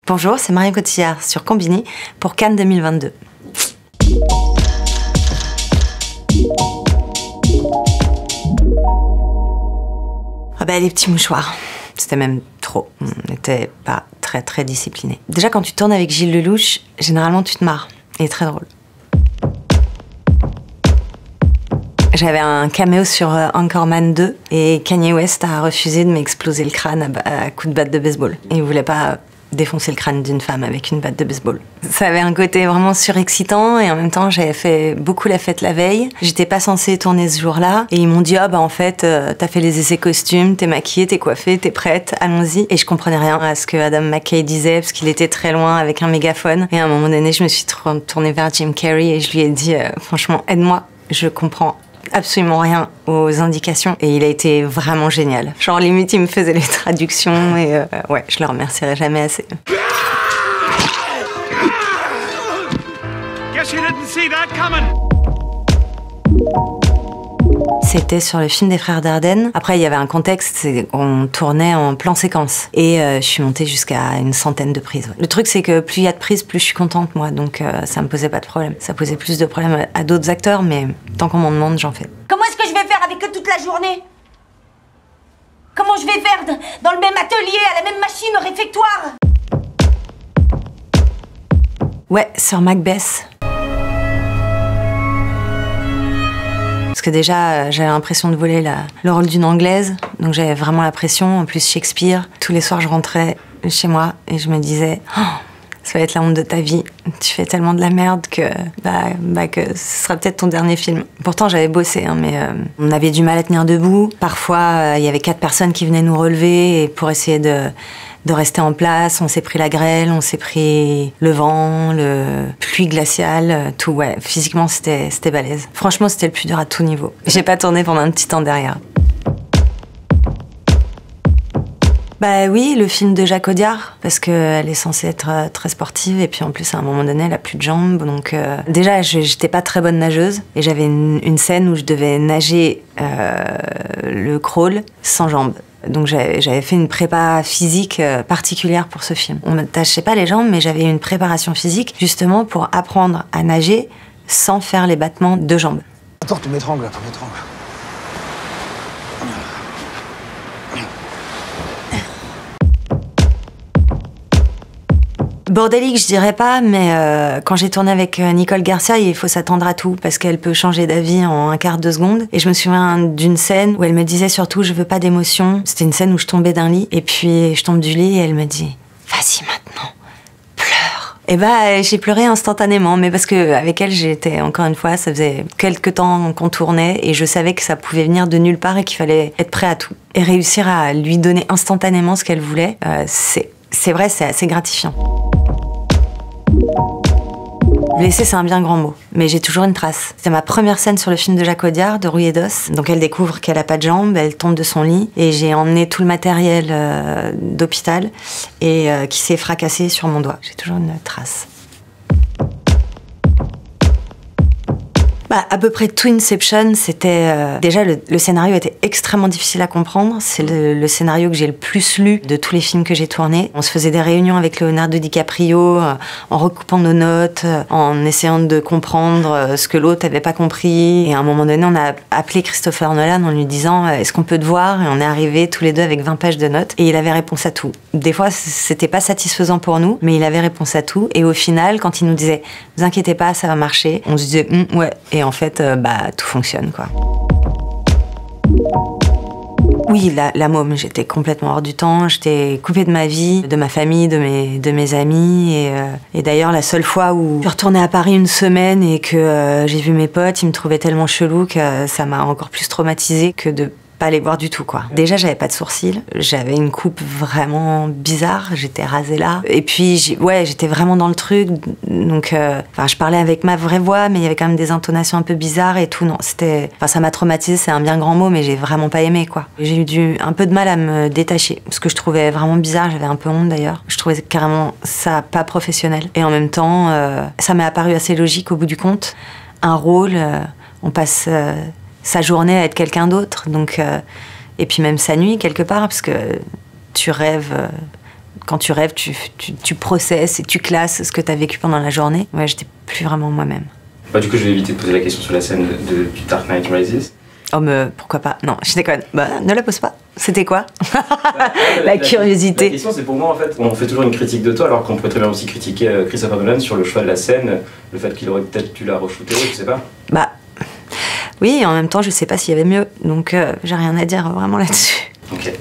Bonjour, c'est Marion Cotillard sur Combini pour Cannes 2022. Ah bah, les petits mouchoirs, c'était même trop. On n'était pas très disciplinés. Déjà, quand tu tournes avec Gilles Lellouche, généralement tu te marres. Il est très drôle. J'avais un caméo sur Anchorman 2 et Kanye West a refusé de m'exploser le crâne à coups de batte de baseball. Il voulait pas défoncer le crâne d'une femme avec une batte de baseball. Ça avait un côté vraiment surexcitant et en même temps j'avais fait beaucoup la fête la veille. J'étais pas censée tourner ce jour-là et ils m'ont dit « Ah bah en fait t'as fait les essais costumes, t'es maquillée, t'es coiffée, t'es prête, allons-y ». Et je comprenais rien à ce que Adam McKay disait parce qu'il était très loin avec un mégaphone. Et à un moment donné je me suis tournée vers Jim Carrey et je lui ai dit « Franchement aide-moi, je comprends absolument rien aux indications » et il a été vraiment génial. Genre limite il me faisait les traductions et ouais, je le remercierai jamais assez. C'était sur le film des Frères Dardenne. Après, il y avait un contexte, on tournait en plan séquence. Et je suis montée jusqu'à une centaine de prises. Ouais. Le truc, c'est que plus il y a de prises, plus je suis contente, moi. Donc ça me posait pas de problème. Ça posait plus de problèmes à d'autres acteurs, mais tant qu'on m'en demande, j'en fais. Comment est-ce que je vais faire avec eux toute la journée? Comment je vais faire dans le même atelier, à la même machine au réfectoire? Ouais, sur Macbeth. Parce que déjà, j'avais l'impression de voler le rôle d'une Anglaise, donc j'avais vraiment la pression. En plus, Shakespeare, tous les soirs, je rentrais chez moi et je me disais oh, ça va être la honte de ta vie. Tu fais tellement de la merde que ce sera peut-être ton dernier film. Pourtant, j'avais bossé, hein, mais on avait du mal à tenir debout. Parfois, il y avait 4 personnes qui venaient nous relever et pour essayer de rester en place, on s'est pris la grêle, on s'est pris le vent, le pluie glaciale, tout, ouais. Physiquement, c'était balèze. Franchement, c'était le plus dur à tout niveau. J'ai pas tourné pendant un petit temps derrière. Bah oui, le film de Jacques Audiard, parce qu'elle est censée être très sportive, et puis en plus, à un moment donné, elle a plus de jambes, donc... Déjà, j'étais pas très bonne nageuse, et j'avais une scène où je devais nager le crawl sans jambes. Donc j'avais fait une prépa physique particulière pour ce film. On m'attachait pas les jambes, mais j'avais une préparation physique justement pour apprendre à nager sans faire les battements de jambes. Attends, tu m'étrangles là, tu m'étrangles. Bordélique, je dirais pas, mais quand j'ai tourné avec Nicole Garcia, il faut s'attendre à tout, parce qu'elle peut changer d'avis en un quart de seconde. Et je me souviens d'une scène où elle me disait surtout « je veux pas d'émotion ». C'était une scène où je tombais d'un lit, et puis je tombe du lit et elle me dit « vas-y maintenant, pleure ». Et bah j'ai pleuré instantanément, mais parce que avec elle j'étais, encore une fois, ça faisait quelques temps qu'on tournait, et je savais que ça pouvait venir de nulle part et qu'il fallait être prêt à tout. Et réussir à lui donner instantanément ce qu'elle voulait, c'est vrai, c'est assez gratifiant. Blessée, c'est un bien grand mot, mais j'ai toujours une trace. C'était ma première scène sur le film de Jacques Audiard, de Rouillé d'os. Donc elle découvre qu'elle a pas de jambes, elle tombe de son lit, et j'ai emmené tout le matériel d'hôpital et qui s'est fracassé sur mon doigt. J'ai toujours une trace. Bah, à peu près tout Inception, c'était... déjà, le scénario était extrêmement difficile à comprendre. C'est le scénario que j'ai le plus lu de tous les films que j'ai tournés. On se faisait des réunions avec Leonardo DiCaprio, en recoupant nos notes, en essayant de comprendre ce que l'autre n'avait pas compris. Et à un moment donné, on a appelé Christopher Nolan en lui disant « Est-ce qu'on peut te voir ?» Et on est arrivés tous les deux avec 20 pages de notes. Et il avait réponse à tout. Des fois, c'était pas satisfaisant pour nous, mais il avait réponse à tout. Et au final, quand il nous disait « Vous inquiétez pas, ça va marcher », on se disait « Ouais ». Et en fait, tout fonctionne, quoi. Oui, la môme, j'étais complètement hors du temps, j'étais coupée de ma vie, de ma famille, de mes amis. Et d'ailleurs, la seule fois où je suis retournée à Paris une semaine et que j'ai vu mes potes, ils me trouvaient tellement chelou que ça m'a encore plus traumatisée que de pas les voir du tout, quoi. Déjà, j'avais pas de sourcils, j'avais une coupe vraiment bizarre, j'étais rasée là. Et puis, j'étais vraiment dans le truc, donc je parlais avec ma vraie voix, mais il y avait quand même des intonations un peu bizarres et tout. Non, ça m'a traumatisée, c'est un bien grand mot, mais j'ai vraiment pas aimé, quoi. J'ai eu un peu de mal à me détacher, ce que je trouvais vraiment bizarre, j'avais un peu honte d'ailleurs. Je trouvais carrément ça pas professionnel. Et en même temps, ça m'est apparu assez logique au bout du compte. Un rôle, on passe... sa journée à être quelqu'un d'autre, donc et puis même sa nuit quelque part, parce que tu rêves Quand tu rêves, tu processes et tu classes ce que tu as vécu pendant la journée. Ouais, j'étais plus vraiment moi-même. Bah, du coup, je vais éviter de poser la question sur la scène du Dark Knight Rises. Oh, mais pourquoi pas? Non, je déconne. Bah, ne la pose pas. C'était quoi? La curiosité. La question, c'est pour moi, en fait, on fait toujours une critique de toi, alors qu'on pourrait très bien aussi critiquer Christopher Nolan sur le choix de la scène, le fait qu'il aurait peut-être dû la re-shooter, je sais pas. Bah, oui, et en même temps, je sais pas s'il y avait mieux. Donc, j'ai rien à dire vraiment là-dessus. Ok.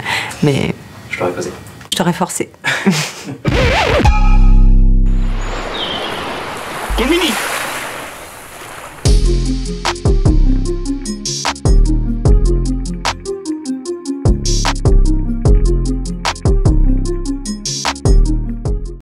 Mais. Je l'aurais posé. Je t'aurais forcé. Colmini!